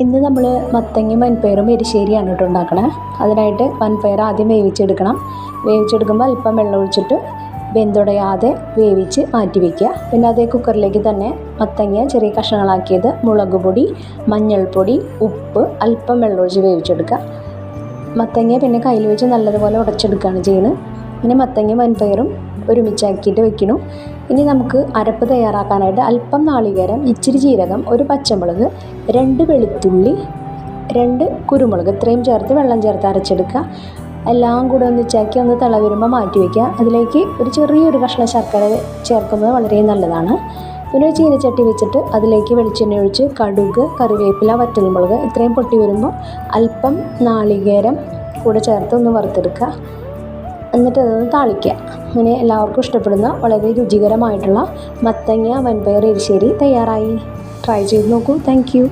ഇന്ന് നമ്മൾ മത്തങ്ങയും വൻപയറും എരിശ്ശേരിയാണ് കേട്ടോ ഉണ്ടാക്കണേ. അതിനായിട്ട് വൻപയർ ആദ്യം വേവിച്ചെടുക്കണം. വേവിച്ചെടുക്കുമ്പോൾ അല്പം വെള്ളം ഒഴിച്ചിട്ട് വെന്തുടയാതെ വേവിച്ച് മാറ്റി വയ്ക്കുക. പിന്നെ അതേ കുക്കറിലേക്ക് തന്നെ മത്തങ്ങ ചെറിയ കഷ്ണങ്ങളാക്കിയത്, മുളക് പൊടി, മഞ്ഞൾപ്പൊടി, ഉപ്പ്, അല്പം വെള്ളം ഒഴിച്ച് വേവിച്ചെടുക്കുക. മത്തങ്ങ പിന്നെ കയ്യിൽ വെച്ച് നല്ലതുപോലെ ഉടച്ചെടുക്കുകയാണ് ചെയ്യുന്നത്. പിന്നെ മത്തങ്ങയും വൻപയറും ഒരുമിച്ചാക്കിയിട്ട് വെക്കണം. ഇനി നമുക്ക് അരപ്പ് തയ്യാറാക്കാനായിട്ട് അല്പം നാളികേരം, ഇച്ചിരി ജീരകം, ഒരു പച്ചമുളക്, 2 വെളുത്തുള്ളി, 2 കുരുമുളക് ഇത്രയും ചേർത്ത് വെള്ളം ചേർത്ത് അരച്ചെടുക്കുക. എല്ലാം കൂടെ ഒന്നിച്ചാക്കി ഒന്ന് തിള വരുമ്പോൾ മാറ്റി വയ്ക്കുക. അതിലേക്ക് ഒരു ചെറിയൊരു കഷ്ണം ശർക്കര ചേർക്കുന്നത് വളരെ നല്ലതാണ്. പിന്നെ ചീനച്ചട്ടി വെച്ചിട്ട് അതിലേക്ക് വെളിച്ചെണ്ണ ഒഴിച്ച് കടുക്, കറിവേപ്പില, വറ്റൽമുളക് ഇത്രയും പൊട്ടി വരുമ്പോൾ അല്പം നാളികേരം കൂടെ ചേർത്ത് ഒന്ന് വറുത്തെടുക്കുക. എന്നിട്ട് അതൊന്ന് താളിക്കുക. അങ്ങനെ എല്ലാവർക്കും ഇഷ്ടപ്പെടുന്ന വളരെ രുചികരമായിട്ടുള്ള മത്തങ്ങ വൻപയർ എരിശ്ശേരി തയ്യാറായി. ട്രൈ ചെയ്ത് നോക്കൂ. Thank you.